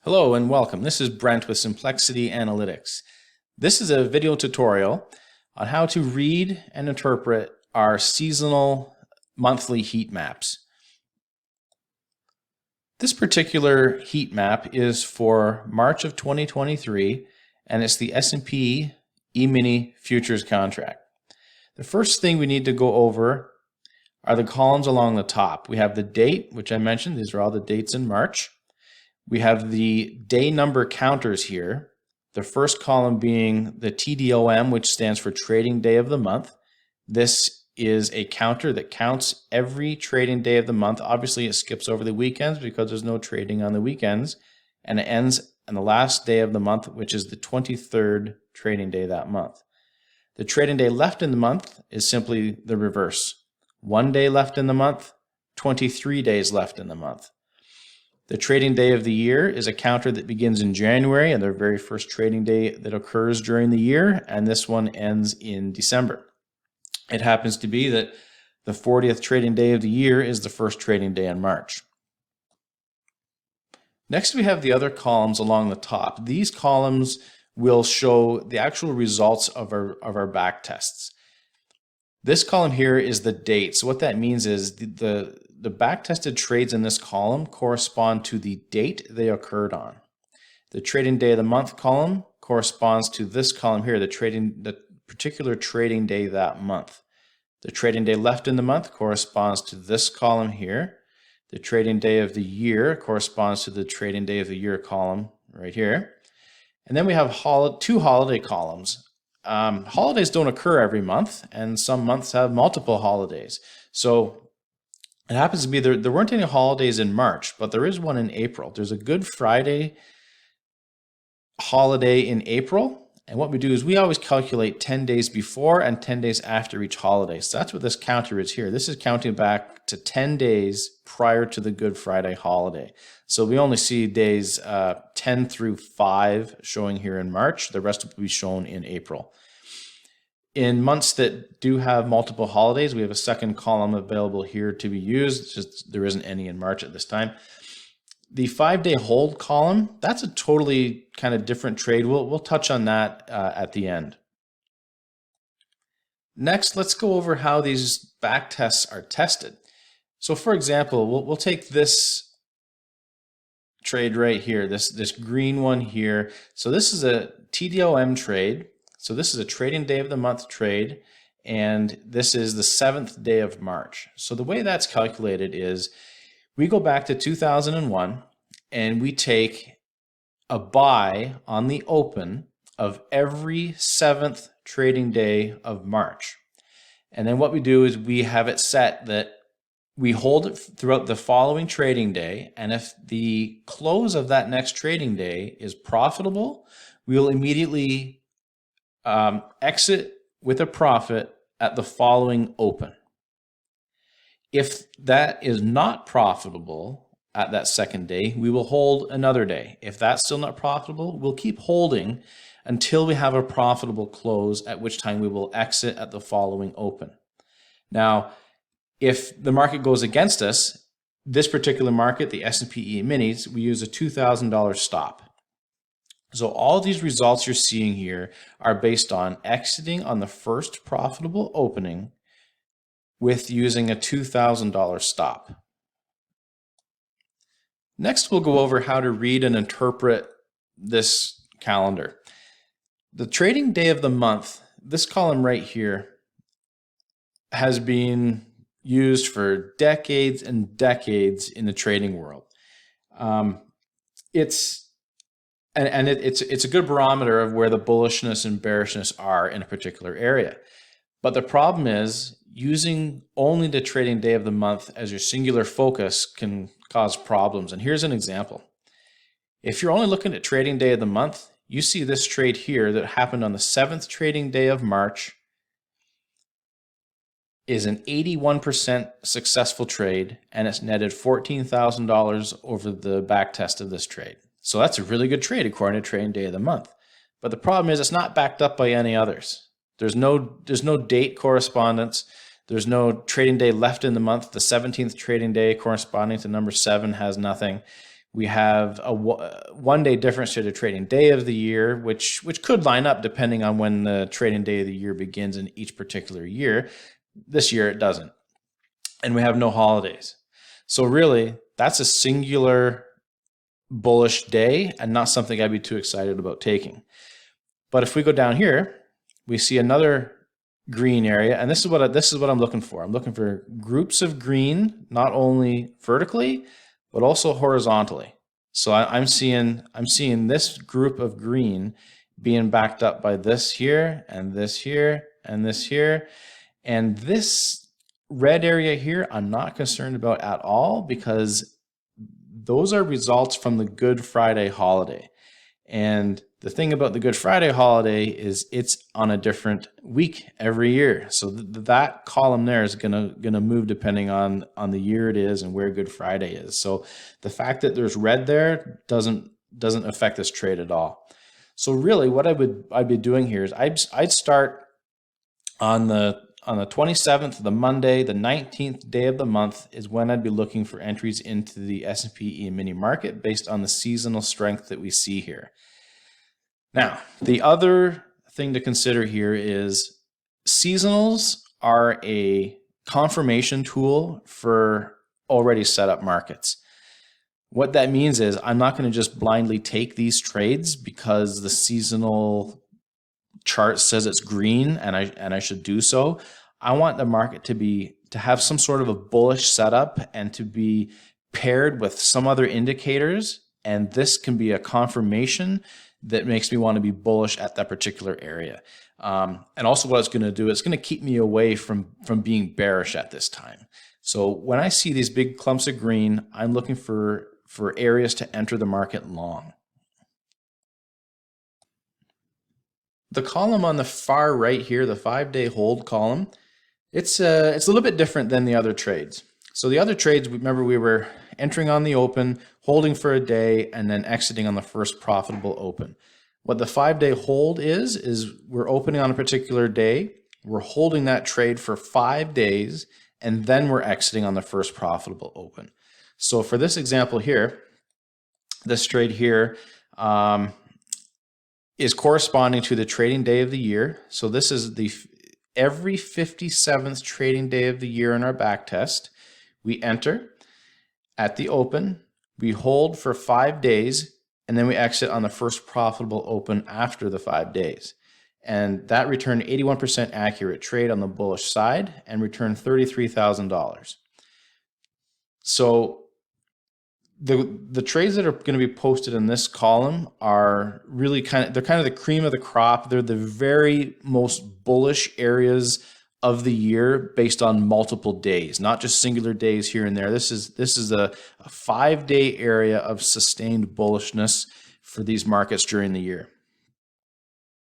Hello and welcome. This is Brent with Simplexity Analytics. This is a video tutorial on how to read and interpret our seasonal monthly heat maps. This particular heat map is for March of 2023 and it's the S&P E-mini futures contract. The first thing we need to go over are the columns along the top. We have the date, which I mentioned. These are all the dates in March. We have the day number counters here, the first column being the TDOM, which stands for trading day of the month. This is a counter that counts every trading day of the month. Obviously, it skips over the weekends because there's no trading on the weekends, and it ends on the last day of the month, which is the 23rd trading day that month. The trading day left in the month is simply the reverse. 1 day left in the month, 23 days left in the month. The trading day of the year is a counter that begins in January and their very first trading day that occurs during the year, and this one ends in December. It happens to be that the 40th trading day of the year is the first trading day in March. Next, we have the other columns along the top. These columns will show the actual results of our back tests. This column here is the date. So what that means is the back-tested trades in this column correspond to the date they occurred on. The trading day of the month column corresponds to this column here, the particular trading day that month. The trading day left in the month corresponds to this column here. The trading day of the year corresponds to the trading day of the year column right here. And then we have two holiday columns. Holidays don't occur every month, and some months have multiple holidays. So it happens to be there weren't any holidays in March, but there is one in April. There's a Good Friday holiday in April, and what we do is we always calculate 10 days before and 10 days after each holiday. So that's what this counter is here. This is counting back to 10 days prior to the Good Friday holiday. So we only see days 10 through 5 showing here in March. The rest will be shown in April. In months that do have multiple holidays, we have a second column available here to be used. Just there isn't any in March at this time. The 5-day hold column, that's a totally kind of different trade. We'll touch on that at the end. Next, let's go over how these back tests are tested. So for example, we'll take this trade right here, this green one here. So this is a TDOM trade. So this is a trading day of the month trade, and this is the 7th day of March. So the way that's calculated is we go back to 2001 and we take a buy on the open of every 7th trading day of March. And then what we do is we have it set that we hold it throughout the following trading day, and if the close of that next trading day is profitable, we will immediately exit with a profit at the following open. If that is not profitable at that second day, we will hold another day. If that's still not profitable, we'll keep holding until we have a profitable close, at which time we will exit at the following open. Now, if the market goes against us, this particular market, the S&P E-minis, we use a $2,000 stop. So all these results you're seeing here are based on exiting on the first profitable opening with using a $2,000 stop. Next, we'll go over how to read and interpret this calendar. The trading day of the month, this column right here, has been used for decades and decades in the trading world. It's a good barometer of where the bullishness and bearishness are in a particular area. But the problem is using only the trading day of the month as your singular focus can cause problems. And here's an example. If you're only looking at trading day of the month, you see this trade here that happened on the 7th trading day of March is an 81% successful trade, and it's netted $14,000 over the back test of this trade. So that's a really good trade according to trading day of the month. But the problem is it's not backed up by any others. There's no date correspondence. There's no trading day left in the month. The 17th trading day corresponding to number 7 has nothing. We have a 1 day difference to the trading day of the year, which could line up depending on when the trading day of the year begins in each particular year. This year it doesn't. And we have no holidays. So really, that's a singular bullish day and not something I'd be too excited about taking. But if we go down here, we see another green area, and this is what I'm looking for. I'm looking for groups of green, not only vertically, but also horizontally. So I'm seeing this group of green being backed up by this here, and this here, and this here. And this red area here, I'm not concerned about at all, because those are results from the Good Friday holiday. And the thing about the Good Friday holiday is it's on a different week every year. So that column there is gonna move depending on the year it is and where Good Friday is. So the fact that there's red there doesn't affect this trade at all. So really what I'd be doing here is I'd start on the 27th, the Monday, the 19th day of the month is when I'd be looking for entries into the S&P E-mini market based on the seasonal strength that we see here. Now, the other thing to consider here is seasonals are a confirmation tool for already set up markets. What that means is I'm not going to just blindly take these trades because the seasonal chart says it's green and I should do so. I want the market to have some sort of a bullish setup and to be paired with some other indicators, and this can be a confirmation that makes me want to be bullish at that particular area. And also what it's going to do, it's going to keep me away from being bearish at this time. So when I see these big clumps of green, I'm looking for areas to enter the market long. The column on the far right here, the 5-day hold column, it's a little bit different than the other trades. So the other trades, remember, we were entering on the open, holding for a day, and then exiting on the first profitable open. What the 5-day hold is we're opening on a particular day, we're holding that trade for 5 days, and then we're exiting on the first profitable open. So for this example here, this trade here is corresponding to the trading day of the year. So this is every 57th trading day of the year in our back test. We enter at the open, we hold for 5 days, and then we exit on the first profitable open after the 5 days. And that returned 81% accurate trade on the bullish side and returned $33,000. So the trades that are going to be posted in this column are really they're kind of the cream of the crop. They're the very most bullish areas of the year based on multiple days, not just singular days here and there. This is a 5-day area of sustained bullishness for these markets during the year.